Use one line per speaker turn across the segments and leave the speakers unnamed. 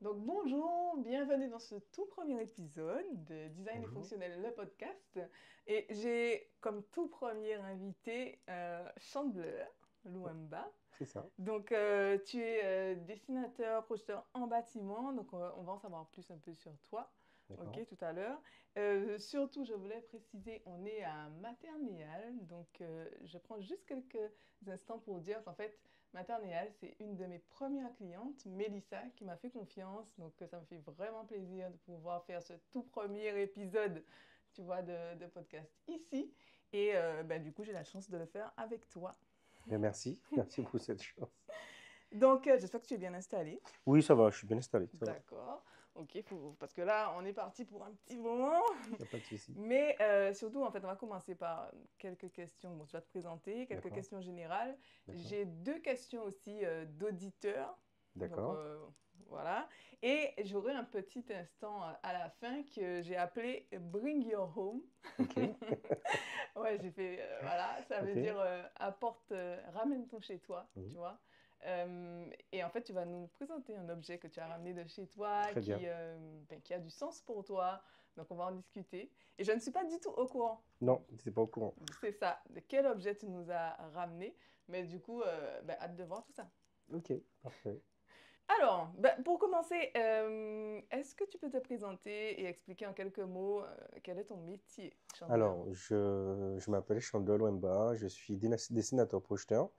Donc bonjour, bienvenue dans ce tout premier épisode de Design et
Bonjour,
Fonctionnel, le podcast. Et j'ai comme tout premier invité Chandler Louemba.
c'est ça.
Donc tu es dessinateur, projeteur en bâtiment, donc on va en savoir plus un peu sur toi. Ok,
D'accord.
tout à l'heure. Surtout, je voulais préciser, on est à Maternéal, donc je prends juste quelques instants pour dire qu'en fait, Maternéal, c'est une de mes premières clientes, Mélissa, qui m'a fait confiance. Donc, ça me fait vraiment plaisir de pouvoir faire ce tout premier épisode, tu vois, de podcast ici. Et du coup, j'ai la chance de le faire avec toi.
Bien, merci. Merci pour cette chance.
Donc, j'espère que tu es bien installé.
Oui, ça va, je suis bien installé, ça va.
D'accord. Ok, parce que là, on est parti pour un petit moment.
Il n'y a pas de souci.
Mais surtout, en fait, on va commencer par quelques questions. Bon, tu vas te présenter, quelques
D'accord,
questions générales.
d'accord,
J'ai deux questions aussi d'auditeurs. Donc,
d'accord.
voilà. Et j'aurai un petit instant à la fin que j'ai appelé Bring Your Home.
Ok,
Ouais, j'ai fait, voilà, ça veut
ok.
dire apporte, ramène ton chez toi, tu
Oui,
vois. Et en fait, tu vas nous présenter un objet que tu as ramené de chez toi,
très bien.
qui a du sens pour toi. Donc, on va en discuter. Et je ne suis pas du tout au courant,
Non, c'est pas au courant.
c'est ça, de quel objet tu nous as ramené. Mais du coup, hâte de voir tout ça.
Ok, parfait.
Alors, pour commencer, est-ce que tu peux te présenter et expliquer en quelques mots quel est ton métier, Chandler?
Alors, je m'appelle Chandel Wemba, je suis dessinateur projeteur,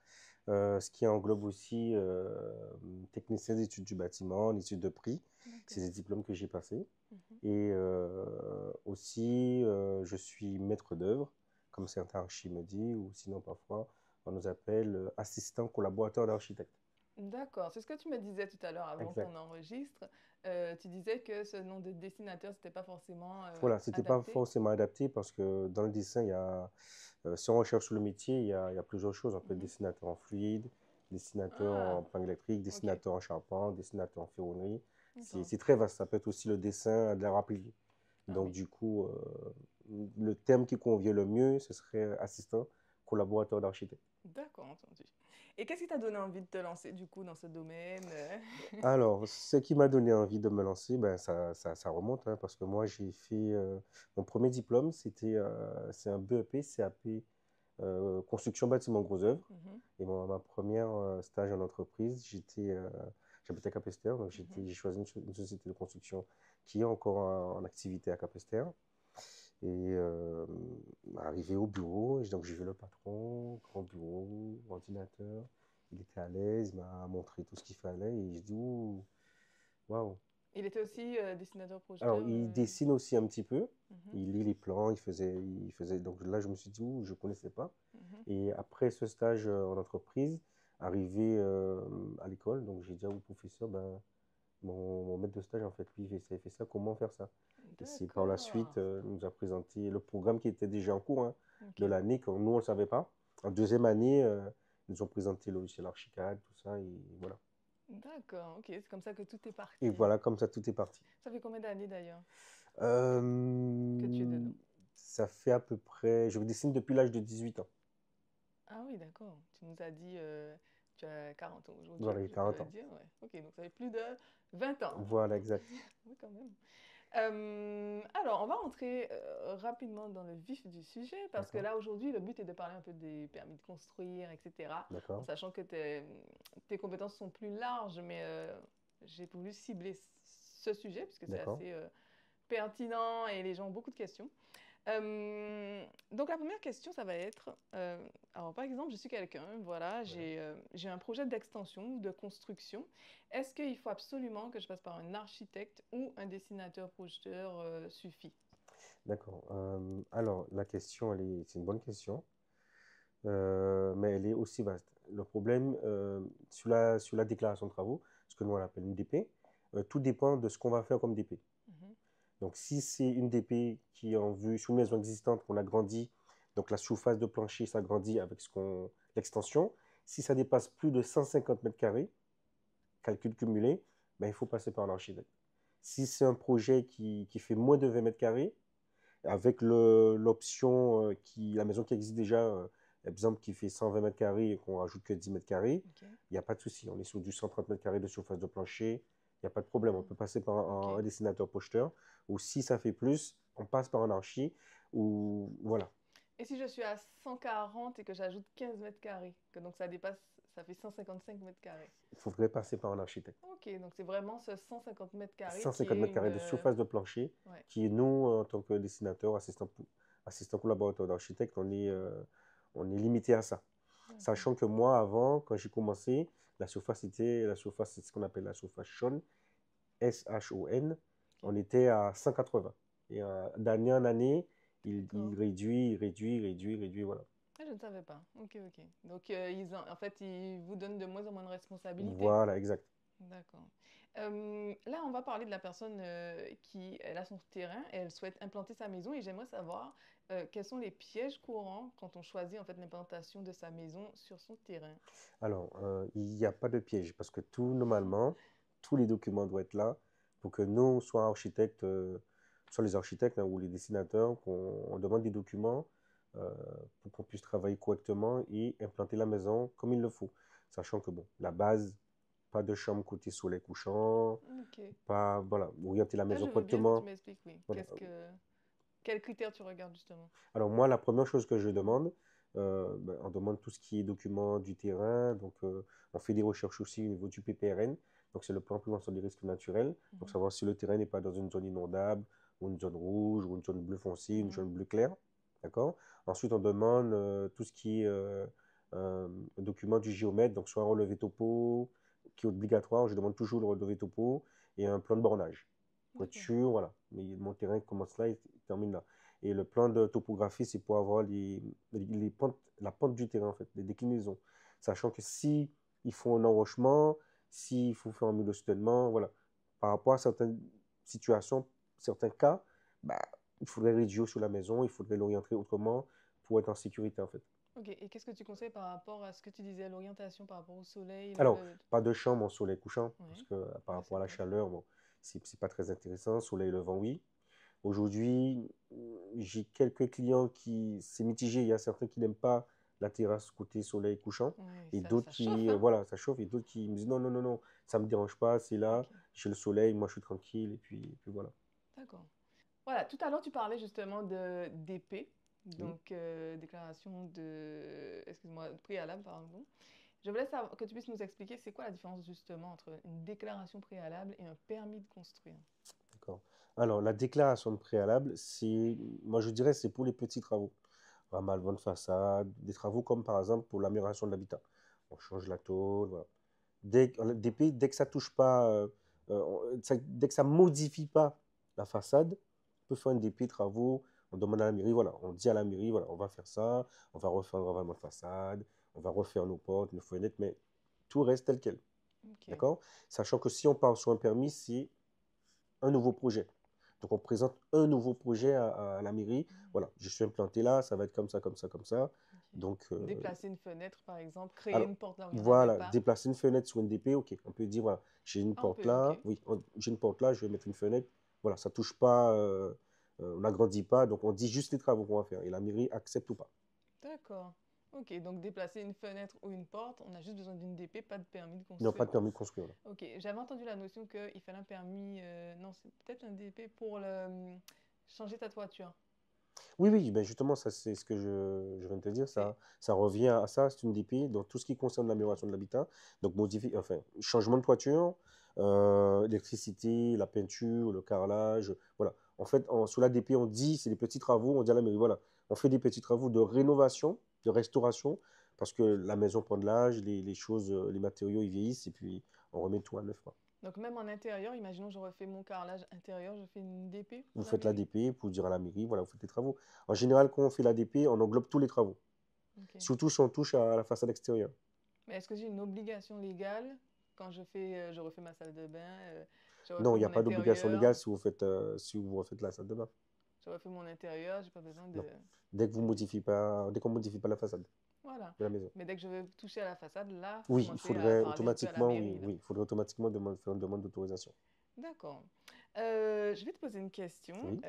ce qui englobe aussi technicien d'études du bâtiment, l'étude de prix. C'est
D'accord.
des diplômes que j'ai passés.
Mhm.
Et aussi, je suis maître d'œuvre, comme certains archis me disent, ou sinon parfois on nous appelle assistant collaborateur d'architecte.
D'accord, c'est ce que tu me disais tout à l'heure avant qu'on
Exact.
enregistre. Tu disais que ce nom de dessinateur, c'était pas forcément
Voilà, c'était pas
adapté.
forcément adapté parce que dans le dessin, si on recherche sur le métier, il y a plusieurs choses. On peut être
Mhm.
dessinateur en fluide, dessinateur en
Ah,
plan électrique,
ok,
dessinateur en charpente, dessinateur en ferronnerie.
d'accord.
C'est très vaste. Ça peut être aussi le dessin de la rappeler.
Ah
Donc,
oui,
du coup, le terme qui convient le mieux, ce serait assistant collaborateur d'architecte.
d'accord, entendu. Et qu'est-ce qui t'a donné envie de te lancer du coup dans ce domaine?
Alors, ce qui m'a donné envie de me lancer, ben, ça remonte, hein, parce que moi, j'ai fait mon premier diplôme, c'est un BEP, CAP, construction bâtiment gros œuvres.
Mhm,
Et ma première stage en entreprise, j'habitais à Capesterre, donc
mhm.
j'ai choisi une société de construction qui est encore en activité à Capesterre. Et arrivé au bureau, donc j'ai vu le patron, grand bureau, ordinateur. Il était à l'aise, il m'a montré tout ce qu'il fallait et je dis, ouh, waouh.
Il était aussi
Alors,
dessinateur-projeteur.
il dessine aussi un petit peu,
Mhm,
il lit les plans, il faisait. Donc là, je me suis dit, ouh, je ne connaissais pas.
mhm.
Et après ce stage en entreprise, arrivé à l'école, donc j'ai dit au professeur, ben, mon maître de stage, en fait, lui, il fait ça, comment faire ça? Et c'est par la suite,
D'accord.
il nous a présenté le programme qui était déjà en cours hein, de
Ok.
l'année, que nous, on ne le savait pas. En deuxième année, ils nous ont présenté le logiciel Archicad, tout ça, et voilà.
D'accord, ok, c'est comme ça que tout est
Et
parti.
voilà, comme ça, tout est parti.
Ça fait combien d'années d'ailleurs que tu es
Euh,
dedans?
Ça fait à peu près, je dessine depuis l'âge de 18 ans.
Ah oui, d'accord. Tu nous as dit, tu as 40 ans aujourd'hui,
Voilà, il y a
je peux
40
le
ans.
dire, ouais. Ok, donc ça fait plus de 20 ans.
Voilà, exact.
Oui, quand même. Alors, on va entrer rapidement dans le vif du sujet parce que
D'accord,
là, aujourd'hui, le but est de parler un peu des permis de construire, etc. En
d'accord,
sachant que tes compétences sont plus larges, mais j'ai voulu cibler ce sujet puisque c'est
d'accord.
assez pertinent et les gens ont beaucoup de questions. Donc la première question, ça va être, alors par exemple, je suis quelqu'un, voilà,
Ouais.
j'ai un projet d'extension ou de construction. Est-ce qu'il faut absolument que je passe par un architecte ou un dessinateur-projeteur suffit?
D'accord. Alors, la question, c'est une bonne question, mais elle est aussi vaste. Le problème, sur la déclaration de travaux, ce que nous on appelle une DP, tout dépend de ce qu'on va faire comme DP.
Mhm.
Donc, si c'est une DP qui est en vue sur une maison existante qu'on agrandit, donc la surface de plancher s'agrandit avec l'extension. Si ça dépasse plus de 150 mètres carrés, calcul cumulé, ben, il faut passer par l'architecte. Si c'est un projet qui fait moins de 20 mètres carrés, avec l'option, la maison qui existe déjà, exemple qui fait 120 mètres carrés et qu'on rajoute que 10 mètres carrés,
Ok.
il n'y a pas de souci. On est sur du 130 mètres carrés de surface de plancher, Il n'y a pas de problème. On peut passer par un
Ok.
dessinateur projeteur. Ou si ça fait plus, on passe par un archi. Ou voilà.
Et si je suis à 140 et que j'ajoute 15 mètres carrés, que donc ça dépasse, ça fait 155 mètres carrés.
Il faudrait passer par un architecte.
Ok, donc c'est vraiment ce 150 mètres carrés qui
150
est
mètres
une...
carrés de surface de plancher,
Ouais,
qui est nous, en tant que dessinateur, assistant collaborateur d'architecte, on est limité à ça.
d'accord.
Sachant que moi, avant, quand j'ai commencé, la surface, c'est ce qu'on appelle la surface Shon, SHON, on
Ok,
était à 180. Et d'année en année, il
d'accord.
réduit, il réduit, il réduit, il réduit, voilà.
Ah, je ne savais pas. Ok, ok. Donc, en fait, ils vous donnent de moins en moins de responsabilités.
Voilà, exact.
D'accord. Là, on va parler de la personne qui elle a son terrain et elle souhaite implanter sa maison. Et j'aimerais savoir quels sont les pièges courants quand on choisit en fait l'implantation de sa maison sur son terrain.
Alors, il n'y a pas de piège parce que normalement, tous les documents doivent être là pour que nous, soit architectes, soit les architectes, hein, ou les dessinateurs, qu'on on demande des documents euh, pour qu'on puisse travailler correctement et implanter la maison comme il le faut. Sachant que, bon, la base, pas de chambre côté soleil couchant,
Ok.
pas, voilà, orienter la
Là,
maison
je veux bien que tu
correctement.
m'expliques, oui.
Voilà.
Quels critères tu regardes justement?
Alors moi, la première chose que je demande, on demande tout ce qui est documents du terrain. Donc, on fait des recherches aussi au niveau du PPRN. Donc, c'est le plan de prévention des risques naturels. Donc,
Mhm,
savoir si le terrain n'est pas dans une zone inondable, ou une zone rouge, ou une zone bleu foncé, une
mhm,
zone bleu clair. D'accord? Ensuite, on demande tout ce qui est euh, document du géomètre. Donc, soit un relevé topo, qui est obligatoire. Je demande toujours le relevé topo et un plan de bornage. Pour être
d'accord.
sûr, voilà. Mais mon terrain commence là et termine là. Et le plan de topographie, c'est pour avoir la pente du terrain, en fait, les déclinaisons. Sachant que si il faut un enrochement, s'il faut faire un mur de soutènement, voilà. Par rapport à certaines situations, certains cas, bah, il faudrait réduire sur la maison, il faudrait l'orienter autrement pour être en sécurité, en fait.
Ok, et qu'est-ce que tu conseilles par rapport à ce que tu disais, l'orientation par rapport au soleil,
Alors, pas de chambre en soleil couchant, parce
Ouais,
que par
ouais,
rapport
c'est
à la
vrai ça.
chaleur, bon, c'est pas très intéressant. Soleil levant, oui. Aujourd'hui, j'ai quelques clients qui, c'est mitigé. Il y a certains qui n'aiment pas la terrasse côté soleil couchant
Ouais,
et
ça,
d'autres
ça chauffe,
qui,
hein?
voilà, ça chauffe et d'autres qui me disent non, non, non, non, ça me dérange pas, c'est là,
Ok,
j'ai le soleil, moi je suis tranquille et puis voilà.
d'accord. Voilà, tout à l'heure, tu parlais justement de d'épée,
Oui.
donc déclaration de, excuse-moi, préalable, pardon. Je voulais savoir que tu puisses nous expliquer c'est quoi la différence justement entre une déclaration préalable et un permis de construire.
D'accord. Alors, la déclaration de préalable, moi je dirais, c'est pour les petits travaux. Ramalement de façade, des travaux comme par exemple pour l'amélioration de l'habitat. On change la tôle, voilà. Dès que ça touche pas, dès que ça modifie pas la façade, on peut faire une DP travaux, on demande à la mairie, voilà, on dit à la mairie, voilà, on va faire ça, on va refaire un ravalement de façade, on va refaire nos portes, nos fenêtres, mais tout reste tel quel.
Ok.
D'accord? Sachant que si on part sur un permis, c'est un nouveau projet. Donc on présente un nouveau projet à la mairie.
Hmm,
Voilà, je suis implanté là, ça va être comme ça, comme ça, comme ça.
ok.
Donc,
Déplacer une fenêtre par exemple, créer
alors,
une porte là où il n'y en avait
voilà,
pas.
déplacer une fenêtre sur une DP, ok. On peut dire, voilà, j'ai une
Ah, on
porte
peut, ok.
là, oui, j'ai une porte là, je vais mettre une fenêtre. Voilà, ça touche pas, on n'agrandit pas, donc on dit juste les travaux qu'on va faire. Et la mairie accepte ou pas.
D'accord. Ok, donc déplacer une fenêtre ou une porte, on a juste besoin d'une DP, pas de permis de
Ils n'ont pas
construire.
de permis de construire là.
Ok, j'avais entendu la notion qu'il fallait un permis, non, c'est peut-être un DP pour changer ta toiture.
Oui, oui, ben justement, ça c'est ce que je viens de te dire,
C'est...
ça revient à ça, c'est une DP dans tout ce qui concerne
Ok,
l'amélioration de l'habitat. Donc, enfin, changement de toiture, électricité, la peinture, le carrelage, voilà. En fait, sous la DP, on dit, c'est des petits travaux, on dit à la mairie, voilà, on fait des petits travaux de rénovation, de restauration, parce que la maison prend de l'âge, les choses, les matériaux, ils vieillissent, et puis on remet tout à neuf, quoi.
donc même en intérieur, imaginons je refais mon carrelage intérieur, je fais une DP
Vous
pour la
faites
mairie?
l'ADP pour dire à la mairie, voilà, vous faites les travaux. En général, quand on fait l'ADP, on englobe tous les travaux.
Ok.
Surtout si on touche à la façade extérieure.
Mais est-ce que j'ai une obligation légale quand je refais ma salle de bain, je refais
Non, il n'y a
mon
pas d'obligation légale
intérieur,
si vous refaites la salle de bain.
je refais mon intérieur, j'ai pas besoin
Non.
de...
Dès qu'on modifie pas la façade
Voilà.
de la maison.
Mais dès que je veux toucher à la façade, là, faut
Oui, il
commencer à
faudrait
parler un peu à la
automatiquement, oui,
mairie, là.
oui, il faudrait automatiquement faire une demande d'autorisation.
D'accord. Je vais te poser une question
Oui.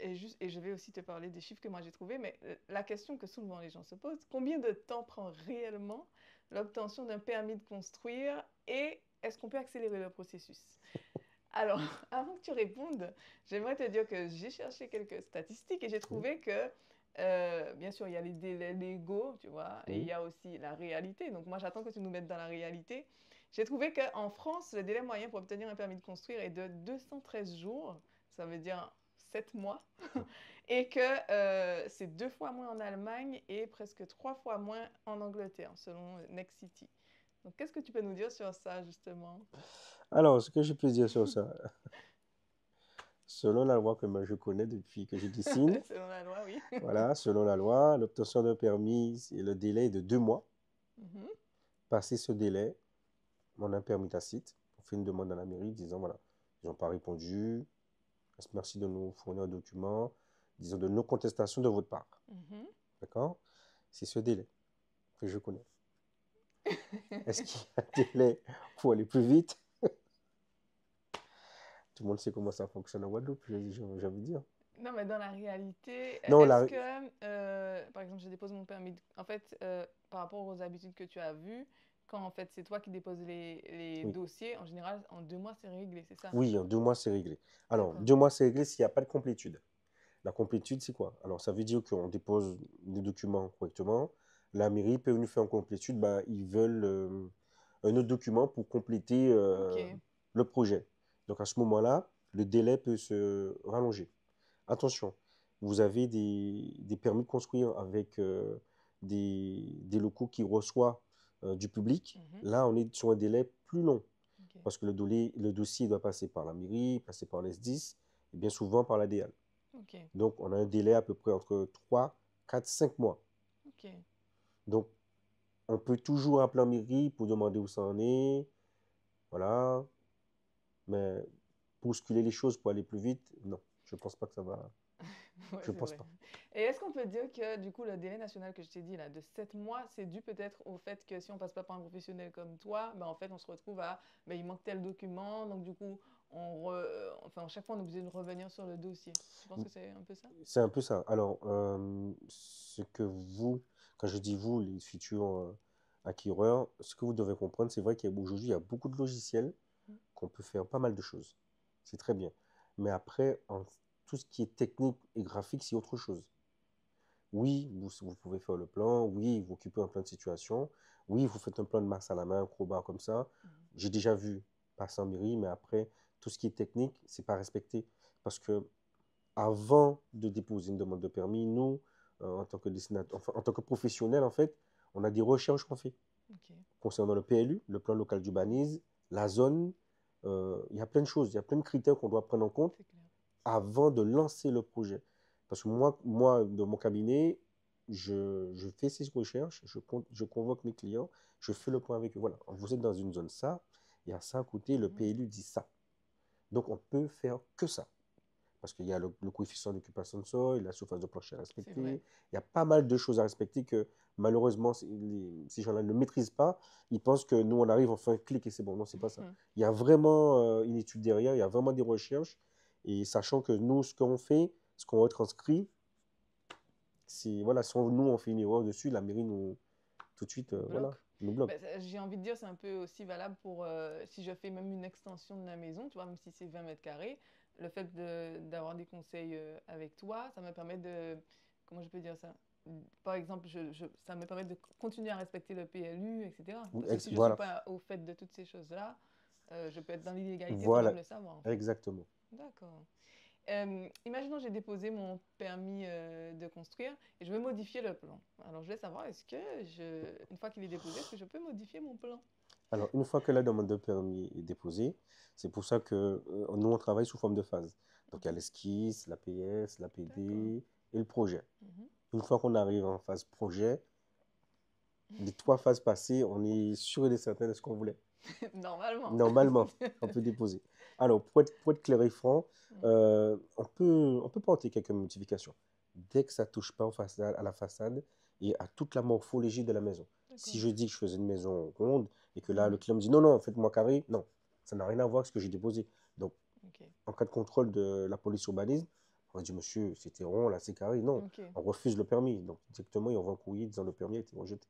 et je vais aussi te parler des chiffres que moi j'ai trouvés. Mais la question que souvent les gens se posent, combien de temps prend réellement l'obtention d'un permis de construire et est-ce qu'on peut accélérer le processus? Alors, avant que tu répondes, j'aimerais te dire que j'ai cherché quelques statistiques et j'ai
Oui,
trouvé que, bien sûr, il y a les délais légaux, tu vois, et il
oui,
y a aussi la réalité. Donc, moi, j'attends que tu nous mettes dans la réalité. J'ai trouvé qu'en France, le délai moyen pour obtenir un permis de construire est de 213 jours, ça veut dire 7 mois, et que c'est 2 fois moins en Allemagne et presque 3 fois moins en Angleterre, selon Next City. Donc, qu'est-ce que tu peux nous dire sur ça, justement?
alors, ce que je peux dire sur ça, selon la loi que moi je connais depuis que je dessine,
Selon la loi, oui.
voilà, selon la loi, l'obtention d'un permis, le délai est de 2 mois.
Mhm.
Passé ce délai, on a un permis tacite. On fait une demande à la mairie disant, voilà, ils n'ont pas répondu, merci de nous fournir un document, disons de nos contestations de votre part.
Mhm.
D'accord? C'est ce délai que je connais. Est-ce qu'il y a un délai pour aller plus vite? Tout le monde sait comment ça fonctionne en Guadeloupe, j'ai envie de dire.
Non, mais dans la réalité,
Non,
est-ce
là,
que, par exemple, je dépose mon permis, en fait, par rapport aux habitudes que tu as vues, quand en fait c'est toi qui déposes les
oui.
dossiers, en général, en 2 mois, c'est réglé, c'est ça?
Oui, en 2 mois, c'est réglé. Alors,
D'accord.
2 mois, c'est réglé s'il n'y a pas de complétude. La complétude, c'est quoi? Alors, ça veut dire qu'on dépose les documents correctement. La mairie peut nous faire une complétude. Bah, ils veulent un autre document pour compléter
Ok.
le projet. Donc, à ce moment-là, le délai peut se rallonger. Attention, vous avez des permis de construire avec des locaux qui reçoivent du public.
Mhm.
Là, on est sur un délai plus long
Ok.
parce que le dossier doit passer par la mairie, passer par l'S10 et bien souvent par l'ADL.
Ok.
Donc, on a un délai à peu près entre 3, 4, 5 mois.
Ok.
Donc, on peut toujours appeler en mairie pour demander où ça en est. Voilà. Mais bousculer les choses pour aller plus vite, non. Je pense pas que ça va.
Ouais,
Je
c'est
pense
vrai.
pas.
Et est-ce qu'on peut dire que du coup le délai national que je t'ai dit là de 7 mois, c'est dû peut-être au fait que si on passe pas par un professionnel comme toi, ben en fait on se retrouve à ben il manque tel document, donc du coup enfin à chaque fois on est obligé de revenir sur le dossier. Tu penses que c'est un peu ça?
C'est un peu ça. Alors, ce que vous, quand je dis vous, les futurs acquéreurs, ce que vous devez comprendre, c'est vrai qu'aujourd'hui, il y a beaucoup de logiciels
Mm.
qu'on peut faire pas mal de choses. C'est très bien. Mais après, tout ce qui est technique et graphique, c'est autre chose. Oui, vous pouvez faire le plan. Oui, vous occupez un plan de situation. Oui, vous faites un plan de masse à la main, crowbar comme ça.
Mhm.
J'ai déjà vu passer en mairie, mais après, tout ce qui est technique, c'est pas respecté. Parce que avant de déposer une demande de permis, nous, en tant que dessinateur, enfin, en tant que professionnel, en fait, on a des recherches qu'on fait
Ok.
concernant le PLU, le plan local d'urbanisme, la zone. Il y a plein de choses, il y a plein de critères qu'on doit prendre en compte
C'est clair.
avant de lancer le projet. Parce que moi dans mon cabinet, je fais ces recherches, je convoque mes clients, je fais le point avec eux. Voilà, vous êtes dans une zone ça, il y a ça à côté, le
Mhm.
PLU dit ça. Donc, on peut faire que ça. Parce qu'il y a le coefficient d'occupation de sol, la surface de plancher à
C'est vrai.
respecter. Il y a pas mal de choses à respecter que malheureusement, ces gens-là ne maîtrisent pas. Ils pensent que nous, on arrive, on fait un clic et c'est bon. Non, c'est pas ça.
Mhm.
Il y a vraiment une étude derrière, il y a vraiment des recherches. Et sachant que nous, ce qu'on fait, ce qu'on retranscrit, c'est, voilà, si nous, on fait une erreur dessus, la mairie nous, tout de suite, voilà,
Bloc.
nous bloque.
Ben, j'ai envie de dire, c'est un peu aussi valable pour si je fais même une extension de la maison, tu vois, même si c'est 20 mètres carrés, le fait d'avoir des conseils avec toi, ça me permet de, comment je peux dire ça? Par exemple, ça me permet de continuer à respecter le PLU, etc. Parce que si je ne suis
Voilà,
pas au fait de toutes ces choses-là, je peux être dans l'illégalité sans même
voilà,
le savoir, en fait.
exactement.
D'accord. Imaginons j'ai déposé mon permis de construire et je veux modifier le plan. Alors je voulais savoir, une fois qu'il est déposé, est-ce que je peux modifier mon plan?
Alors, une fois que la demande de permis est déposée, c'est pour ça que nous, on travaille sous forme de phase. Donc, il y a
Mhm.
l'esquisse, la PS, la
D'accord.
PD et le projet.
Mhm.
Une fois qu'on arrive en phase projet, les 3 phases passées, on est sûr et certain de ce qu'on voulait.
Normalement.
Normalement, on peut déposer. Alors, pour être clair et franc,
Mm.
on peut porter quelques modifications. Dès que ça ne touche pas à la façade et à toute la morphologie de la maison. Si
D'accord.
je dis que je faisais une maison ronde et que là, le
Mhm.
client me dit non, non, faites-moi carré, non, ça n'a rien à voir avec ce que j'ai déposé. Donc,
Ok.
en cas de contrôle de la police urbanisme, on va dire monsieur, c'était rond, là, c'est carré. Non,
Ok.
on refuse le permis. Donc, directement, ils envoient un courrier disant le permis a été rejeté.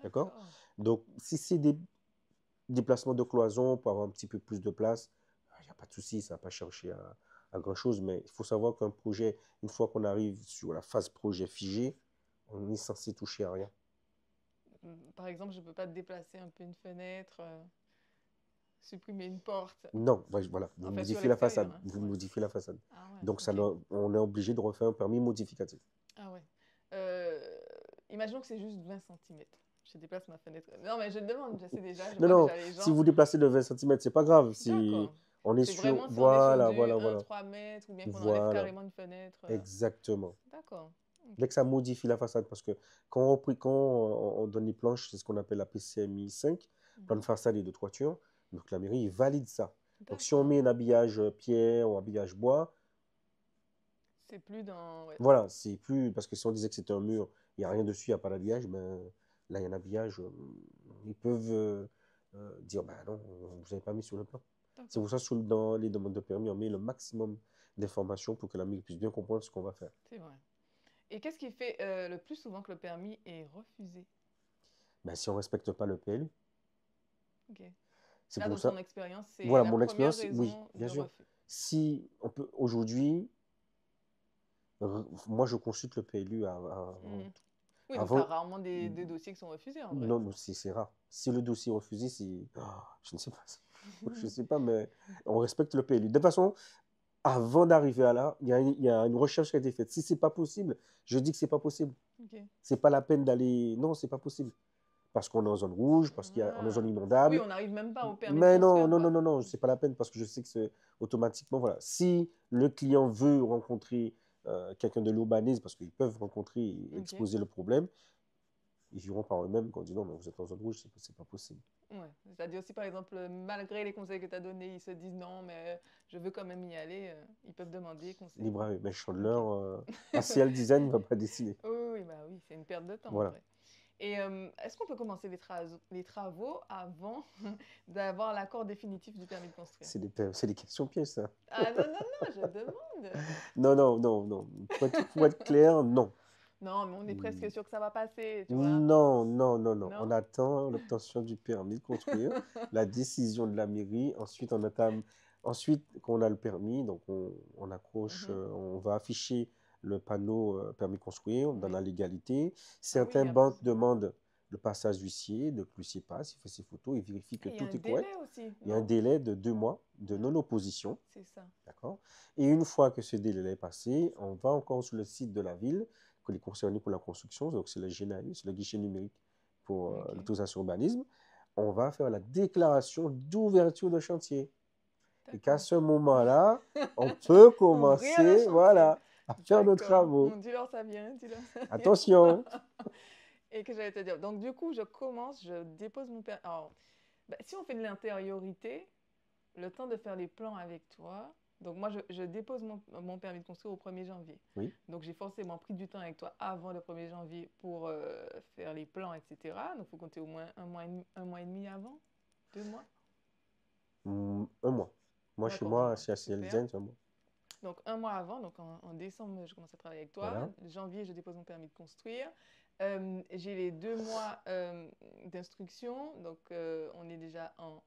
D'accord?
D'accord.
Donc, si c'est déplacement de cloison pour avoir un petit peu plus de place, il n'y a pas de souci, ça ne va pas chercher à grand-chose. Mais il faut savoir qu'un projet, une fois qu'on arrive sur la phase projet figée, on est censé toucher à rien.
Par exemple, je peux pas déplacer un peu une fenêtre, supprimer une porte.
Non, voilà, vous
En fait, sur
modifiez la
l'extérieur,
façade.
hein.
Vous
Ouais.
modifiez la façade.
Ah ouais,
Donc,
ok.
on est obligé de refaire un permis modificatif.
Ah ouais. Euh, Imaginons que c'est juste 20 centimètres. Je déplace ma fenêtre. Non, mais je demande, je sais déjà, je
Non,
vois
non,
déjà les
si
gens.
vous déplacez de 20 centimètres, c'est pas grave.
D'accord.
On est
C'est
sur,
vraiment si on est sur
voilà,
du
voilà,
1,
voilà,
3 mètres ou bien qu'on enlève
voilà,
carrément une fenêtre.
exactement.
D'accord.
Dès
Ok.
que ça modifie la façade, parce que quand on donne les planches, c'est ce qu'on appelle la PCMI 5, plan de
Mhm.
façade et de toiture. Donc la mairie valide ça. Donc si on
D'accord.
met un habillage pierre ou un habillage bois,
C'est plus dans. Ouais.
voilà, c'est plus. Parce que si on disait que c'était un mur, il n'y a rien dessus, il n'y a pas d'habillage, ben là il y a un habillage, ils peuvent dire ben non, vous n'avez pas mis sur le plan. C'est
D'accord.
pour ça dans les demandes de permis, on met le maximum d'informations pour que la mairie puisse bien comprendre ce qu'on va faire.
C'est vrai. Et qu'est-ce qui fait le plus souvent que le permis est refusé?
Ben, si on ne respecte pas le PLU,
Ok.
c'est
Là,
pour
dans
ça.
ton expérience, c'est
Voilà,
la
mon
première
expérience, oui,
raison
bien
de
sûr.
refus.
Si on peut, aujourd'hui, moi je consulte le PLU
Mhm. Oui, donc tu as
avant.
rarement des dossiers qui sont refusés en vrai.
Non, non, c'est rare. Si le dossier est refusé, je ne sais pas. Je ne sais pas, mais on respecte le PLU. De toute façon, avant d'arriver à là, il y a une recherche qui a été faite. Si c'est pas possible, je dis que c'est pas possible.
Ok.
C'est pas la peine d'aller. Non, c'est pas possible. Parce qu'on est en zone rouge, parce qu'on est en zone
Ah. Oui,
inondable.
on n'arrive même pas au permis de
Mais non,
construire,
non, non,
quoi.
non, non, c'est pas la peine parce que je sais que c'est automatiquement, voilà. Si le client veut rencontrer quelqu'un de l'urbanisme, parce qu'ils peuvent rencontrer et
Ok.
exposer le problème, ils iront par eux-mêmes quand on dit non, mais vous êtes en zone rouge, c'est pas possible.
Ouais. C'est-à-dire si par exemple, malgré les conseils que tu as donnés, ils se disent non, mais je veux quand même y aller, ils peuvent demander conseil.
Libre à eux. Mais
Ok.
Chandler, ACL Design ne va pas dessiner.
Oui, oui, bah oui, c'est une perte de temps en
Voilà.
vrai. Et est-ce qu'on peut commencer les travaux avant d'avoir l'accord définitif du permis de construire?
C'est des questions pièges, ça.
Ah non, non, non, je demande.
Non, non, non, non. Pour être clair, non.
Non, mais on est presque sûr que ça va passer, tu vois.
Non, non, non, non. On
Non?
attend l'obtention du permis de construire, la décision de la mairie. Ensuite, on entame. Ensuite, qu'on a le permis, donc on accroche,
Mhm.
on va afficher le panneau permis de construire dans
Oui.
la légalité.
Ah oui, il
Certaines
y a
banques
besoin.
demandent le passage d'huissier, donc l'huissier passe, il fait ses photos, il vérifie
Ah,
que
il y a un
tout est
délai
correct.
aussi,
Il y a un
non?
délai de 2 mois de
Ah,
non-opposition,
c'est ça.
d'accord? Et une fois que ce délai est passé, on va encore sur le site de la ville que les concernés pour la construction, donc c'est le GNAU, c'est le guichet numérique pour
Ok.
l'autorisation urbanisme, on va faire la déclaration d'ouverture de chantier. Et qu'à
D'accord.
ce moment-là, on peut
Ouvrir le
commencer,
chantier.
voilà, à faire nos
D'accord.
travaux.
Dis-leur ça vient, dis-leur ça vient.
Attention,
Et que j'allais te dire. Donc, du coup, je commence, je dépose mon permis. Alors, bah, si on fait de l'intériorité, le temps de faire les plans avec toi. Donc, moi, je dépose mon permis de construire au 1er janvier.
oui,
Donc, j'ai forcément pris du temps avec toi avant le 1er janvier pour faire les plans, etc. Donc, il faut compter au moins un mois et demi avant. 2 mois.
1 mois. Moi, chez
D'accord, un
moi,
mois.
chez ACL
Super.
Design, c'est 1 mois.
Donc, un mois avant, donc en décembre, je commence à travailler avec toi.
Voilà.
Janvier, je dépose mon permis de construire. J'ai les 2 mois d'instruction. Donc, on est déjà en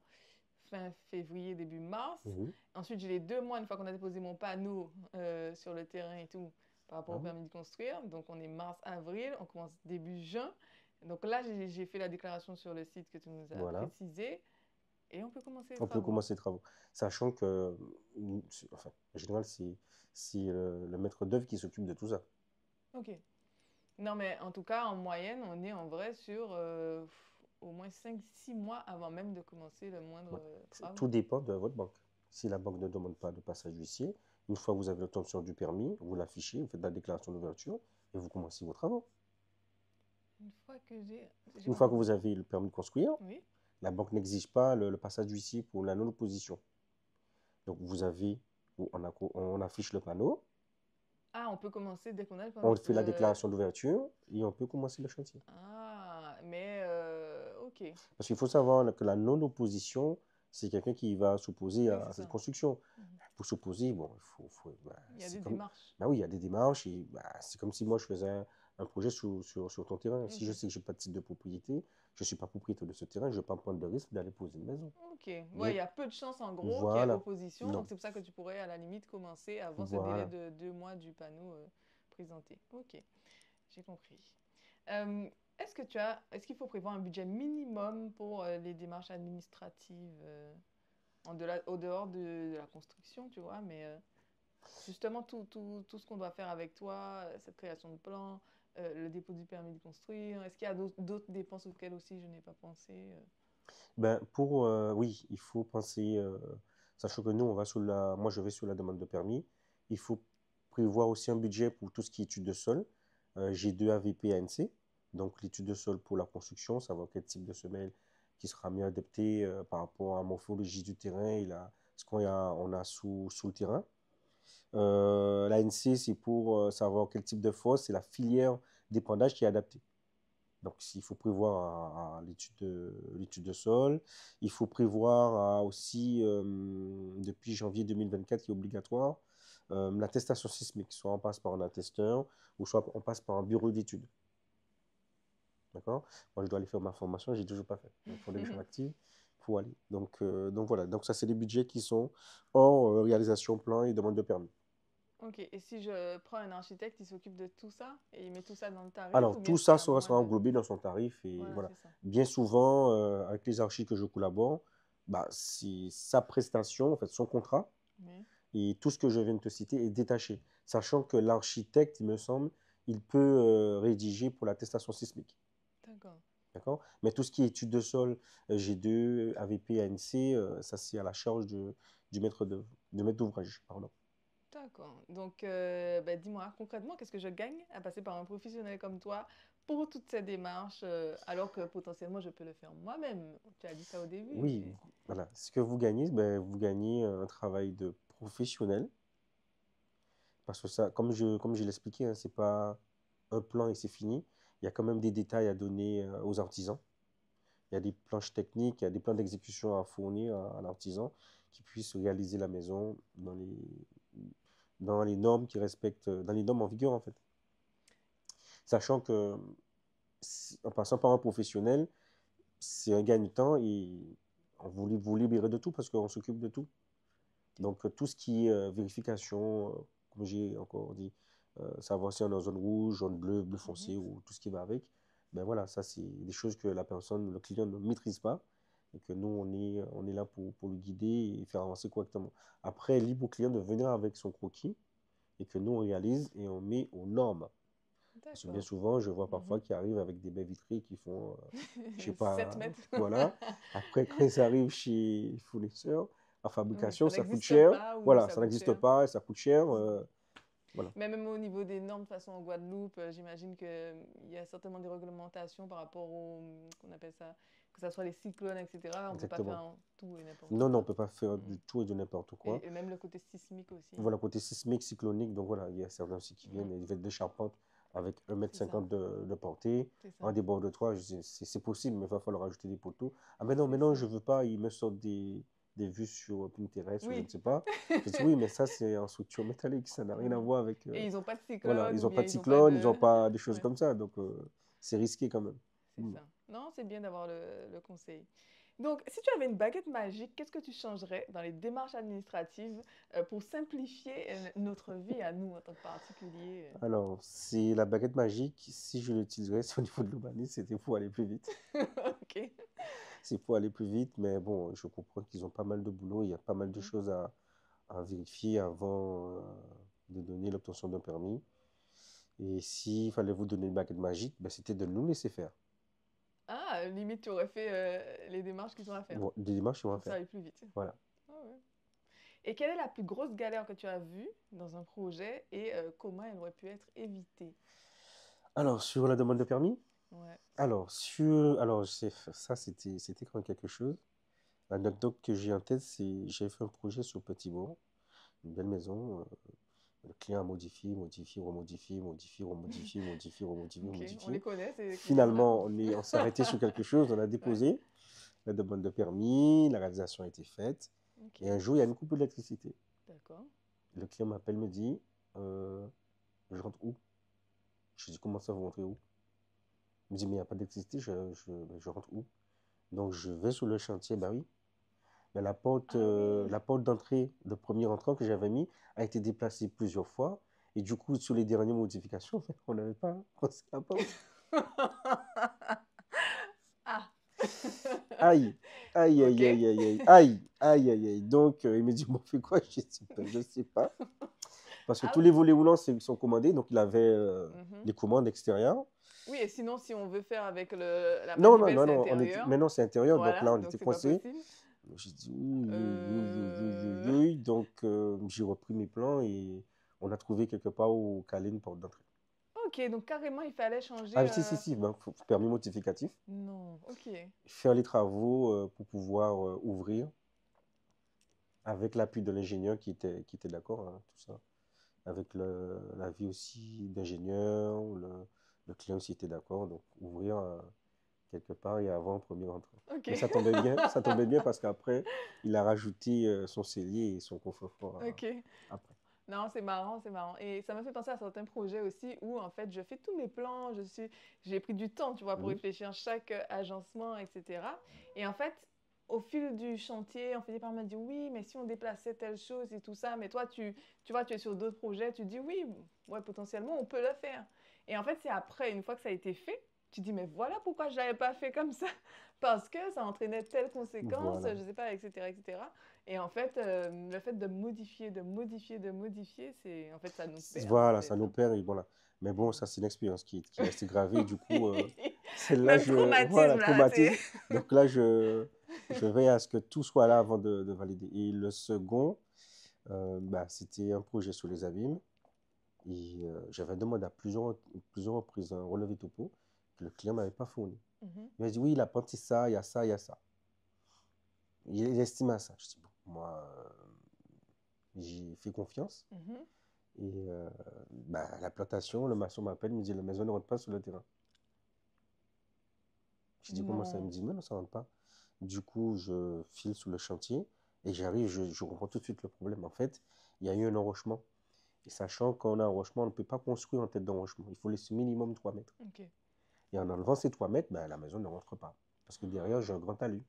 fin février, début mars.
Mhm.
Ensuite, j'ai les 2 mois, une fois qu'on a déposé mon panneau sur le terrain et tout, par rapport au
Voilà.
permis de construire. Donc, on est mars, avril. On commence début juin. Donc là, j'ai fait la déclaration sur le site que tu nous as
Voilà.
précisé. Et on peut commencer les
On peut
travaux.
commencer les travaux. Sachant que, enfin, en général, c'est le maître d'œuvre qui s'occupe de tout ça.
Ok. Non, mais en tout cas, en moyenne, on est en vrai sur au moins 5 6 mois avant même de commencer le moindre
Ouais. Tout
travaux.
dépend de votre banque. Si la banque ne demande pas de passage huissier, une fois que vous avez l'obtention du permis, vous l'affichez, vous faites la déclaration d'ouverture et vous commencez vos travaux.
Une fois que j'ai
Une
pas
fois que
entendu.
vous avez le permis de construire,
Oui.
la banque n'exige pas le passage d'huissier pour la non-opposition. Donc vous avez, on affiche le panneau,
Ah, on peut commencer dès qu'on a le
on
permis.
fait la déclaration d'ouverture et on peut commencer le chantier.
Ah, mais ok.
Parce qu'il faut savoir que la non-opposition, c'est quelqu'un qui va s'opposer
Oui,
à
c'est
cette
ça.
construction.
Mhm.
Pour s'opposer, bon,
Il y a des
comme,
démarches.
bah oui, il y a des démarches et bah, c'est comme si moi je faisais un projet sur ton terrain. Si je
Ok.
sais que je n'ai pas de titre de propriété, je ne suis pas propriétaire de ce terrain, je ne vais pas me prendre le risque d'aller poser une maison.
Ok. Ouais,
Bien,
il y a peu de chances en gros qu'il y ait
voilà.
opposition. Donc
Non,
c'est pour ça que tu pourrais à la limite commencer avant ce délai
voilà.
de 2 mois du panneau présenté. Ok, j'ai compris. Euh, est-ce qu'il faut prévoir un budget minimum pour les démarches administratives au dehors de la construction, tu vois, mais justement tout ce qu'on doit faire avec toi, cette création de plan, le dépôt du permis de construire, est-ce qu'il y a d'autres dépenses auxquelles aussi je n'ai pas pensé
Ben, oui, il faut penser, sachant que nous, moi je vais sur la demande de permis, il faut prévoir aussi un budget pour tout ce qui est étude de sol. J'ai deux AVP ANC, donc l'étude de sol pour la construction, savoir quel type de semelle qui sera mieux adapté par rapport à la morphologie du terrain et ce qu'on a sous le terrain. L'ANC, c'est pour savoir quel type de fosse et la filière d'épandage qui est adaptée. Donc, il faut prévoir l'étude de sol. Il faut prévoir aussi, depuis janvier 2024, qui est obligatoire, l'attestation sismique. Soit on passe par un attesteur, ou soit on passe par un bureau d'études. D'accord? Moi, je dois aller faire ma formation, je n'ai toujours pas fait. Il faut aller faire active pour aller. Donc voilà. Donc, ça, c'est les budgets qui sont hors réalisation plan et demande de permis.
Ok, et si je prends un architecte, il s'occupe de tout ça et il met tout ça dans le tarif ou
Alors,
bien
tout
c'est
ça
à moi
sera
de...
englobé dans son tarif et
Voilà,
voilà.
c'est ça.
Bien souvent, avec les archis que je collabore, bah, c'est sa prestation, en fait, son contrat,
Oui,
et tout ce que je viens de te citer est détaché. Sachant que l'architecte, il me semble, il peut rédiger pour l'attestation sismique.
d'accord.
D'accord? Mais tout ce qui est étude de sol, G2, AVP, ANC, ça c'est à la charge du maître d'ouvrage. Pardon.
D'accord. Donc, ben, dis-moi, concrètement, qu'est-ce que je gagne à passer par un professionnel comme toi pour toutes ces démarches, alors que potentiellement je peux le faire moi-même. Tu as dit ça au début,
Oui,
mais...
voilà. Ce que vous gagnez, ben, vous gagnez un travail de professionnel. Parce que ça, comme je l'expliquais, hein, c'est pas un plan et c'est fini. Il y a quand même des détails à donner aux artisans. Il y a des planches techniques, il y a des plans d'exécution à fournir à l'artisan qui puisse réaliser la maison dans les normes qui respectent, dans les normes en vigueur en fait. Sachant que en passant par un professionnel, c'est un gain de temps et on vous libérer de tout parce qu'on s'occupe de tout. Donc, tout ce qui est vérification, comme j'ai encore dit, savoir si on est en zone rouge, zone bleue, bleu
Mhm.
foncé ou tout ce qui va avec, ben voilà, ça, c'est des choses que la personne, le client ne maîtrise pas et que nous, on est là pour le guider et faire avancer correctement. Après, libre au client de venir avec son croquis et que nous, on réalise et on met aux normes. Parce que bien
D'accord.
souvent, je vois parfois
Mhm.
qu'ils arrivent avec des baies vitrées qui font, je sais
7
pas,
mètres.
voilà. Après, quand ils arrivent chez le fournisseur, en
Oui,
fabrication,
ça
ça coûte
n'existe
cher.
pas ou
Voilà,
ça
ça
coûte
n'existe
cher.
pas, ça coûte cher.
Mhm.
Voilà,
Mais même au niveau des normes, de toute façon, en Guadeloupe, j'imagine qu'il y a certainement des réglementations par rapport qu'on appelle ça, que ce soit les cyclones, etc. On ne peut pas faire
exactement.
tout et n'importe
Non, non, on ne
quoi.
peut pas faire
Mhm.
du tout et de n'importe quoi.
Et même le côté sismique aussi.
Voilà, côté sismique, cyclonique, donc voilà, il y a certains aussi qui
Mhm.
viennent et ils veulent des charpentes avec 1,50
C'est ça,
m de portée,
c'est ça,
un débord de toit, c'est possible, mais il va falloir ajouter des poteaux. Ah, mais non,
c'est
maintenant,
ça.
je ne veux pas, ils me sortent des vues sur Pinterest ou je ne
Oui.
sais pas. Je dis oui, mais ça, c'est en structure métallique, ça n'a rien à
Mhm.
voir avec.
Et ils n'ont pas de
Voilà,
cyclone
ils
ou
n'ont pas
bien
de
ils n'ont pas
cyclone, ils n'ont
de...
pas des choses
Ouais,
comme ça, donc c'est risqué quand même.
c'est
Mm.
ça. Non, c'est bien d'avoir le conseil. Donc, si tu avais une baguette magique, qu'est-ce que tu changerais dans les démarches administratives pour simplifier notre vie à nous en tant que particuliers?
Alors, c'est la baguette magique, si je l'utiliserais, c'est au niveau de l'urbanisme, c'était pour aller plus vite.
Ok.
C'est pour aller plus vite, mais bon, je comprends qu'ils ont pas mal de boulot, il y a pas mal de
Mhm.
choses à vérifier avant de donner l'obtention d'un permis. Et s'il fallait vous donner une baguette magique, ben, c'était de nous laisser faire.
Ah, limite, tu aurais fait les démarches qui sont à faire
Bon, des démarches qu'ils vont
pour que ça
faire.
aille plus vite.
Voilà.
Ah ouais. Et quelle est la plus grosse galère que tu as vue dans un projet et comment elle aurait pu être évitée?
Alors, sur la demande de permis,
Ouais.
ça, c'était quand même quelque chose. L'anecdote que j'ai en tête, c'est j'ai fait un projet sur Petit Bourg, une belle maison. Le client a modifié, modifié, remodifié, modifié, remodifié, modifié, remodifié,
Ok, on les
remodifié.
connaît, ces clients-là.
Finalement, on s'est arrêté sur quelque chose, on a
Ouais.
déposé la demande de permis, la réalisation a été faite.
Ok,
Et un jour, il y a une coupure d'électricité.
d'accord.
Le client m'appelle, me dit, je rentre où? Je dis, comment ça, vous rentrez où? Il me dit, mais il n'y a pas d'électricité, je rentre où? Donc, je vais sur le chantier, bah oui. Mais
Ah oui.
la porte d'entrée de premier entrant que j'avais mis a été déplacée plusieurs fois. Et du coup, sur les dernières modifications, on n'avait pas pensé à la porte.
Ah.
Aïe, aïe,
Ok.
aïe, aïe, aïe, aïe, aïe, aïe, aïe, aïe. Donc, il me dit, bon, on fait quoi? Je dis, ben, je ne sais pas. Parce que
Ah
tous les
oui.
volets roulants sont commandés. Donc, il avait
Mhm.
les commandes extérieures.
Oui, et sinon, si on veut faire avec la
Non, non,
manivelle,
non,
c'est
non,
intérieur.
maintenant c'est intérieur. Donc là,
Voilà,
on
donc
était
c'est pas
coincé.
possible.
J'ai dit, oui, oui, oui, oui, oui, oui,
Euh,
oui. Donc, j'ai repris mes plans et on a trouvé quelque part où caler une porte d'entrée.
Ok, donc carrément, il fallait changer.
Ah, si, si, si, ben, permis modificatif.
Non, ok.
Faire les travaux pour pouvoir ouvrir avec l'appui de l'ingénieur qui était d'accord, hein, tout ça. Avec l'avis aussi d'ingénieur, le client aussi était d'accord. Donc, ouvrir quelque part et avant premier entrant.
Ok.
Mais ça tombait bien parce qu'après, il a rajouté son cellier et son coffre-fort
Ok.
après.
Non, c'est marrant, c'est marrant. Et ça m'a fait penser à certains projets aussi où, en fait, je fais tous mes plans, j'ai pris du temps, tu vois, pour
Mhm.
réfléchir à chaque agencement, etc. Et en fait, au fil du chantier, on finit par me dire, oui, mais si on déplaçait telle chose et tout ça, mais toi, tu vois, tu es sur d'autres projets, tu dis, oui, ouais, potentiellement, on peut le faire. Et en fait, c'est après, une fois que ça a été fait, tu dis, mais voilà pourquoi je l'avais pas fait comme ça. Parce que ça entraînait telle conséquence,
Voilà.
je sais pas, etc., etc. Et en fait, le fait de modifier, de modifier, de modifier, c'est en fait ça nous perd en
Voilà, ça
fait,
nous
hein.
perd et voilà. Mais bon, ça, c'est une expérience qui est restée gravée. Du coup,
Oui.
celle-là,
Même
voilà,
traumatisme là, c'est.
traumatisme. Donc là, je veille à ce que tout soit là avant de valider. Et le second, bah, c'était un projet sur les abîmes. Et j'avais demandé à plusieurs reprises un relevé topo que le client ne m'avait pas fourni.
Mhm,
Il m'a dit, oui, il a pensé ça, il y a ça, il y a ça. Il estime à ça. Je dis, bon, moi, j'ai fait confiance.
mhm.
Et bah, la plantation, le maçon m'appelle, il me dit, la maison ne rentre pas sur le terrain. Je dis, comment ça? Il me
Non.
dit, non, ça ne rentre pas. Du coup, je file sur le chantier et j'arrive, je comprends tout de suite le problème. En fait, il y a eu un enrochement. Et sachant qu'on a un enrochement, on ne peut pas construire en tête d'enrochement. Il faut laisser minimum 3 mètres.
Ok,
Et en enlevant ces 3 mètres, ben, la maison ne rentre pas. Parce que derrière, j'ai un grand talus.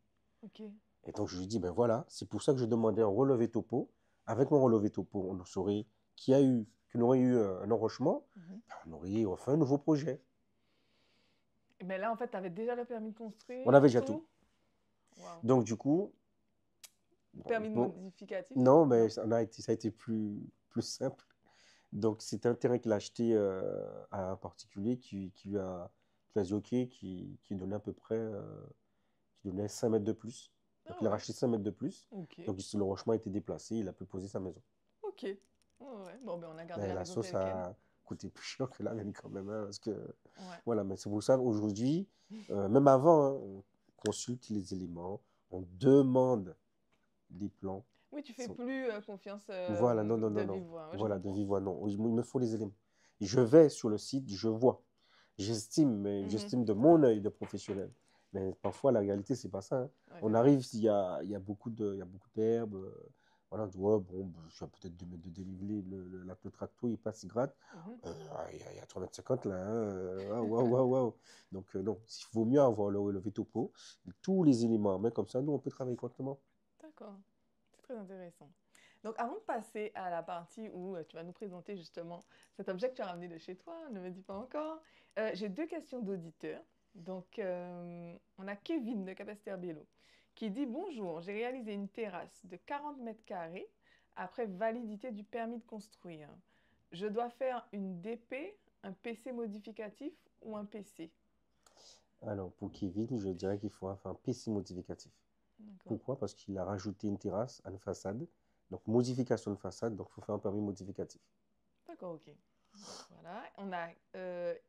ok.
Et donc, je lui dis, ben voilà, c'est pour ça que je demandais un relevé topo. Avec mon relevé topo, on saurait qu'il y aurait eu un enrochement,
Mhm.
ben, on aurait refait un nouveau projet.
Mais là en fait, tu avais déjà le permis de
On
construire,
avait déjà tout.
tout. Waouh.
Donc, du coup,
Permis de
bon,
modificatif?
non, mais
Non.
ça a été plus simple. Donc, c'est un terrain qu'il a acheté à un particulier qui lui a dit OK, qui donnait à peu près qui donnait 5 mètres de plus. Donc,
Ah
il a
ouais.
racheté 5 mètres de plus.
Ok.
Donc, le rochement a été déplacé, il a pu poser sa maison.
Ok. Ouais, ouais. Bon, ben on a gardé
Mais
la
la
maison
sauce
telle quelle.
a coûté plus cher que la mienne quand même. Hein, parce que,
Ouais.
voilà, mais c'est pour ça aujourd'hui, même avant, hein, on consulte les éléments, on demande les plans.
Oui, tu fais
Sont-
plus confiance
Voilà, non, non,
de
non, non.
vive voix. Ouais, je
Voilà, de
comprends.
vive voix, non. Il me faut les éléments. Je vais sur le site, je vois. J'estime, mais
Mhm.
j'estime de mon œil de professionnel. Mais parfois, la réalité, c'est pas ça. Hein.
Ouais,
On
c'est ça.
arrive, il y a il y a beaucoup d'herbes. Voilà, on dit, ouais, bon, ben, je vais peut-être 2 mètres de dénivelé. Le tracto, il passe, il gratte.
Mhm.
Il y a 3 mètres 50 là. Hein, waouh, waouh, waouh, waouh. Donc, non, il vaut mieux avoir le relevé topo, tous les éléments en main, comme ça, nous, on peut travailler correctement.
D'accord. C'est très intéressant. Donc, avant de passer à la partie où tu vas nous présenter justement cet objet que tu as ramené de chez toi, ne me dis pas encore, j'ai deux questions d'auditeurs. Donc, on a Kevin de Capesterre-Bello qui dit: Bonjour, j'ai réalisé une terrasse de 40 mètres carrés après validité du permis de construire. Je dois faire une DP, un PC modificatif ou un PC?
Alors, pour Kevin, je dirais qu'il faut faire un PC modificatif.
D'accord.
Pourquoi? Parce qu'il a rajouté une terrasse à une façade. Donc, modification de façade, donc il faut faire un permis modificatif.
D'accord, ok. Donc voilà, on a...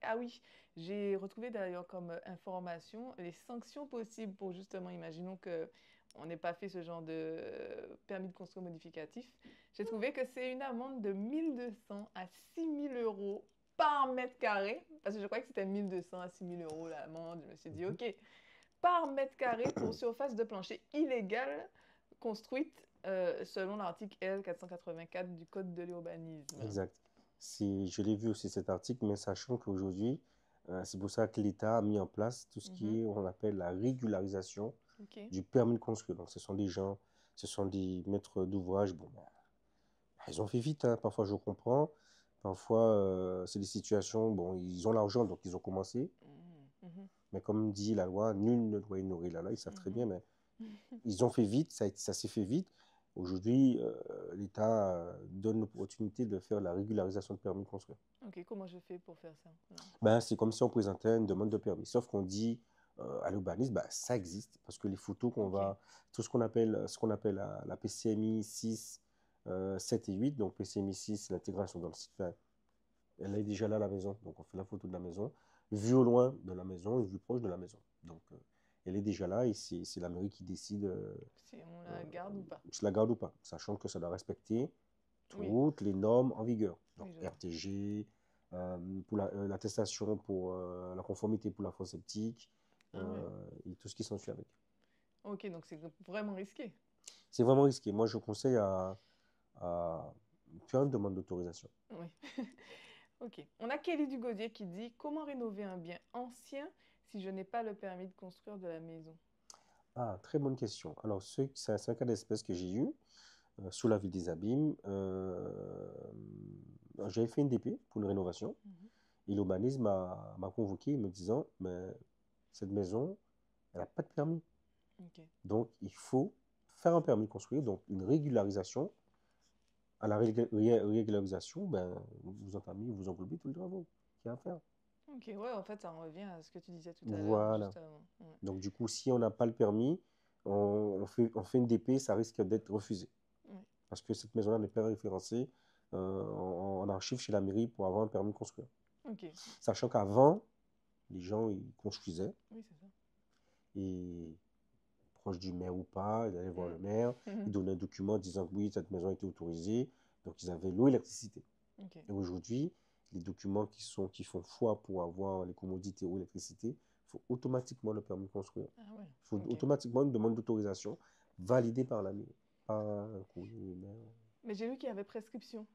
ah oui, j'ai retrouvé d'ailleurs comme information les sanctions possibles pour justement, imaginons que on n'ait pas fait ce genre de permis de construire modificatif. J'ai trouvé que c'est une amende de 1200 à 6000 euros par mètre carré, parce que je croyais que c'était 1200 à 6000 euros l'amende. Je me suis dit,
Mhm.
ok, par mètre carré pour surface de plancher illégale construite selon l'article L 484 du Code de l'urbanisme.
Exact. Je l'ai vu aussi cet article, mais sachant qu'aujourd'hui, c'est pour ça que l'État a mis en place tout ce qui
Mhm.
est, on appelle la régularisation
Ok.
du permis de construire. Donc, ce sont des gens, ce sont des maîtres d'ouvrage. Bon, ben, ils ont fait vite, hein. Parfois, je comprends. Parfois, c'est des situations, bon, ils ont l'argent, donc ils ont commencé.
Mhm. Mhm.
Mais comme dit la loi, nul ne doit ignorer la loi. Ils savent très
Mhm.
bien, mais ils ont fait vite, ça s'est fait vite. Aujourd'hui, l'État donne l'opportunité de faire la régularisation de permis de construire.
Ok, comment je fais pour faire ça? Ouais.
Ben, c'est comme si on présentait une demande de permis. Sauf qu'on dit à l'urbanisme, ben, ça existe. Parce que les photos qu'on
Ok.
va, tout ce qu'on appelle la PCMI 6, 7 et 8, donc PCMI 6, c'est l'intégration dans le site. Enfin, elle est déjà là à la maison. Donc on fait la photo de la maison, vue au loin de la maison et vue proche de la maison. Donc elle est déjà là et c'est la mairie qui décide
Si on la garde ou pas?
si la garde ou pas, sachant que ça doit respecter
Oui,
toutes les normes en vigueur. Donc
oui, je vois.
RTG, pour l'attestation pour la conformité pour la fosse septique
Ah ouais.
et tout ce qui s'ensuit avec.
Ok, donc c'est vraiment risqué.
C'est vraiment risqué. Moi, je conseille à faire une demande d'autorisation.
Oui. Ok. On a Kelly Dugodier qui dit: comment rénover un bien ancien si je n'ai pas le permis de construire de la maison?
Ah, très bonne question. Alors, c'est un cas d'espèce que j'ai eu sous la ville des Abîmes. J'avais fait une DP pour une rénovation
Mhm.
et l'urbanisme m'a convoqué me disant, mais cette maison, elle n'a pas de permis.
Ok.
Donc, il faut faire un permis de construire, donc une régularisation. À la régularisation, ben, vous entamez, vous englobez tous les travaux qu'il y a à faire.
Ok, ouais, en fait, ça en revient à ce que tu disais tout à l'heure,
Voilà.
juste avant. Ouais.
Donc, du coup, si on n'a pas le permis, on fait une DP, ça risque d'être refusé.
Ouais.
Parce que cette maison-là n'est pas référencée en archive chez la mairie pour avoir un permis de construire.
Ok,
Sachant qu'avant, les gens, ils construisaient
oui, c'est ça.
et proche du maire ou pas, ils allaient voir
Mm.
le maire, ils donnaient un document disant que oui, cette maison était autorisée, donc ils avaient l'eau et l'électricité.
Ok.
Et aujourd'hui, les documents qui font foi pour avoir les commodités ou l'électricité, il faut automatiquement le permis de construire.
Ah ouais,
Il faut
ok.
automatiquement une demande d'autorisation validée par la mairie, pas un courrier,
Mais j'ai vu qu'il y avait prescription.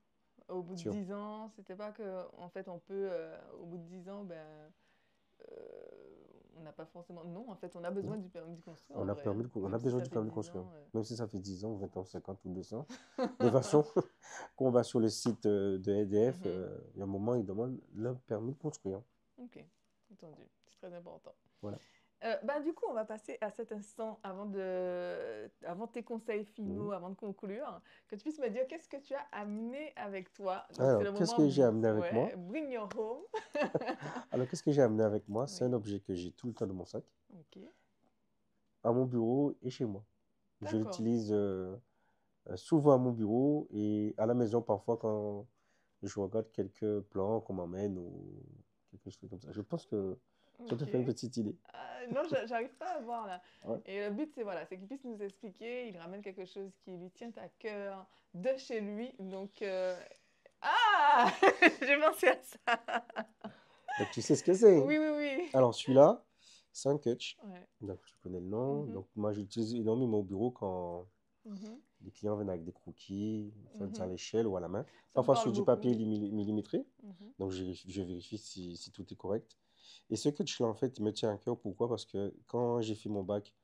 Au bout de
sûr.
10 ans, c'était pas que, en fait, on peut, au bout de 10 ans, ben, on n'a pas forcément. Non, en fait, on a besoin
Non.
du permis de construire en
On a,
vrai, hein.
on
Même
a
si
besoin
ça
du
fait
permis de
10
construire.
ans.
Même si ça fait 10 ans, 20 ans, 50 ou 200. De toute façon, quand on va sur le site de EDF,
Mhm.
il y a un moment, ils demandent le permis de construire.
Ok, entendu. C'est très important.
Voilà.
Bah, du coup, on va passer à cet instant avant tes conseils
Mhm.
finaux, avant de conclure, que tu puisses me dire qu'est-ce que tu as amené avec toi. Donc, c'est
Alors,
le
qu'est-ce
moment,
que j'ai amené avec moi?
ouais, bring your home.
Alors, qu'est-ce que j'ai amené avec moi? C'est
Oui,
un objet que j'ai tout le temps dans mon sac,
ok,
à mon bureau et chez moi. Je
d'accord.
l'utilise souvent à mon bureau et à la maison parfois quand je regarde quelques plans qu'on m'emmène ou quelque chose comme ça. Je pense que ça te
Ok.
fait une petite idée.
Non, j'arrive pas à voir là.
Ouais.
Et le but, c'est voilà, c'est qu'il puisse nous expliquer. Il ramène quelque chose qui lui tient à cœur de chez lui. Donc, ah, j'ai pensé à ça.
Donc, tu sais ce que c'est.
Oui, oui, oui.
Alors, celui-là, c'est un Kutch.
Ouais.
Donc, tu connais le nom.
Mhm,
Donc, moi, j'utilise énormément au bureau quand
mhm,
les clients viennent avec des croquis, soit à
mhm.
l'échelle ou à la main.
Ça me
Parfois
parle
sur du
beaucoup,
papier
oui.
millimétré.
Mhm.
Donc, je vérifie si tout est correct. Et ce Kutch-là, en fait, il me tient à cœur. Pourquoi? Parce que quand j'ai fait mon bac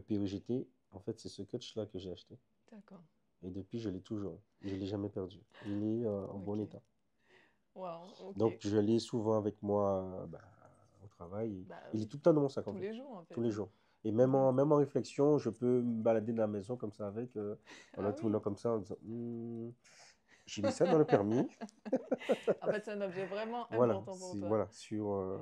PEGT, en fait, c'est ce Kutch-là que j'ai acheté.
D'accord.
Et depuis, je l'ai toujours. Je ne l'ai jamais perdu. Il est en bon
Ok.
état.
Wow, ok.
Donc, je l'ai souvent avec moi au travail.
Bah
Il est
oui,
tout le temps dans mon sac, en
tous
fait.
les jours en
Tous
fait,
les
oui.
jours. Et
Mhm.
même en réflexion, je peux me balader dans la maison comme ça avec, en
Ah
le tournant
oui.
comme ça, en disant, j'ai mis ça dans le permis.
En fait, c'est un objet vraiment
Voilà,
important pour
si,
toi.
voilà,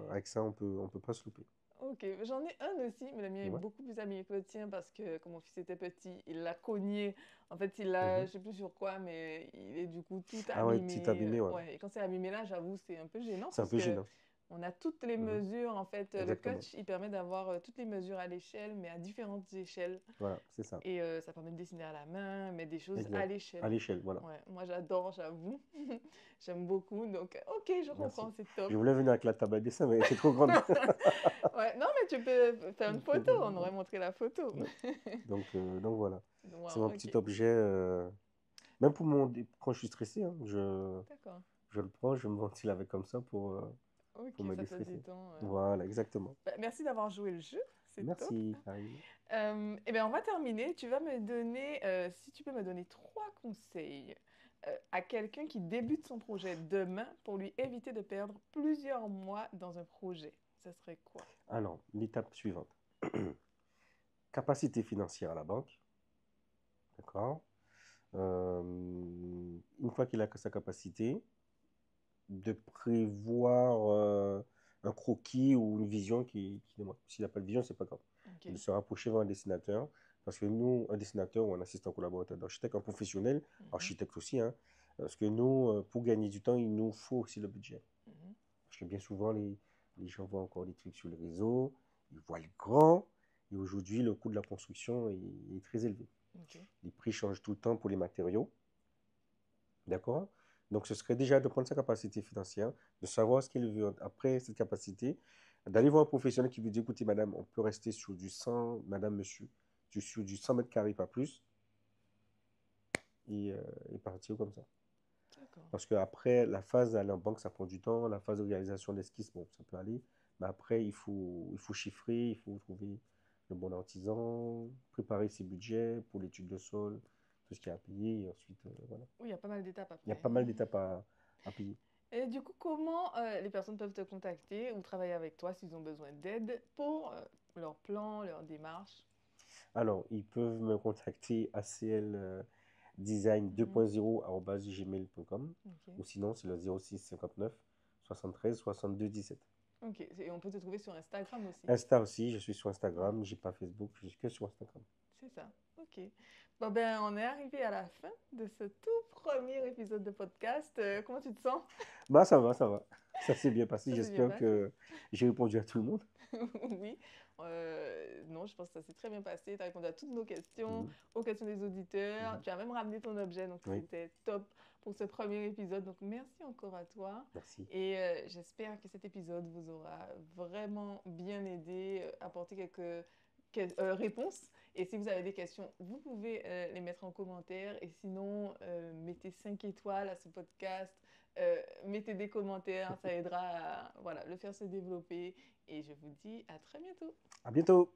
avec ça, on peut pas se louper.
Ok, j'en ai un aussi, mais le mien est
Ouais.
beaucoup plus amélioré que le tien parce que quand mon fils était petit, il l'a cogné. En fait, il l'a,
Mhm.
je sais plus sur quoi, mais il est du coup tout
Ah ouais, petit
abîmé.
abîmé, ouais.
Ouais, et quand c'est abîmé là, j'avoue, c'est un peu gênant
C'est un
parce
peu
que
gênant.
on a toutes les
Mhm.
mesures. En fait, le
Exactement.
coach, il permet d'avoir toutes les mesures à l'échelle, mais à différentes échelles.
Voilà, c'est ça.
Et ça permet de dessiner à la main, mais des choses à
Exact. À
l'échelle.
l'échelle, voilà.
Ouais, moi j'adore, j'avoue. J'aime beaucoup. Donc, ok, je
Merci.
comprends, c'est top.
Je voulais venir avec la table à dessin, mais elle était trop grande.
Ouais, non, mais tu peux faire une
Trop
photo, on
grande.
aurait montré la photo.
Ouais. Donc voilà. C'est
Wow,
mon
ok,
petit objet. Même pour quand je suis stressé, hein,
d'accord.
je le prends, je me ventile avec comme ça
Ok,
pour me
ça te
déstresser.
détend.
Voilà, exactement.
Bah, merci d'avoir joué le jeu, c'est top.
Merci, Karine.
Eh bien, on va terminer. Tu vas me donner, si tu peux me donner 3 conseils à quelqu'un qui débute son projet demain pour lui éviter de perdre plusieurs mois dans un projet. Ça serait quoi?
Alors, l'étape suivante. Capacité financière à la banque, d'accord? Une fois qu'il a sa capacité, de prévoir un croquis ou une vision qui démontre. S'il n'a pas de vision, c'est pas grave.
Ok.
De se rapprocher vers un dessinateur, parce que nous, un dessinateur ou un assistant collaborateur d'architecte, un professionnel,
Mhm,
architecte aussi, hein, parce que nous, pour gagner du temps, il nous faut aussi le budget.
mhm.
Parce que bien souvent, les gens voient encore des trucs sur le réseau, ils voient le grand, et aujourd'hui, le coût de la construction est très élevé.
Ok.
Les prix changent tout le temps pour les matériaux, d'accord? Donc, ce serait déjà de prendre sa capacité financière, de savoir ce qu'il veut après cette capacité, d'aller voir un professionnel qui lui dit, écoutez, madame, on peut rester sur du 100, madame, monsieur, sur du 100 mètres carrés, pas plus, et partir comme ça.
D'accord.
Parce qu'après, la phase d'aller en banque, ça prend du temps. La phase de réalisation d'esquisse, bon, ça peut aller. Mais après, il faut chiffrer, il faut trouver le bon artisan, préparer ses budgets pour l'étude de sol, tout ce qu'il y a à payer. Et ensuite, voilà.
Oui, il y a pas mal d'étapes
Il y a
après.
pas mal d'étapes à payer.
Et du coup, comment les personnes peuvent te contacter ou travailler avec toi s'ils ont besoin d'aide pour leur plan, leur démarche?
Alors, ils peuvent me contacter acldesign
Mhm.
2.0@gmail.com
Ok.
ou sinon, c'est le 06 59 73 62 17.
Ok. Et on peut te trouver sur Instagram aussi.
Insta aussi, je suis sur
Ouais.
Instagram, j'ai pas Facebook, je suis que sur Instagram.
C'est ça. Ok. Bon ben, on est arrivé à la fin de ce tout premier épisode de podcast. Comment tu te sens?
Bah, ça va, ça va. Ça s'est bien passé.
Ça s'est bien
J'espère
passé?
que j'ai répondu à tout le monde.
Oui. Non, je pense que ça s'est très bien passé. Tu as répondu à toutes nos questions,
Mhm,
aux questions des auditeurs.
mhm.
Tu as même ramené ton objet, donc
Oui,
c'était top pour ce premier épisode. Donc merci encore à toi.
merci.
Et j'espère que cet épisode vous aura vraiment bien aidé, apporté quelques réponses. Et si vous avez des questions, vous pouvez les mettre en commentaire. Et sinon, mettez 5 étoiles à ce podcast. Mettez des commentaires, ça aidera à voilà, le faire se développer. Et je vous dis à très bientôt.
À bientôt.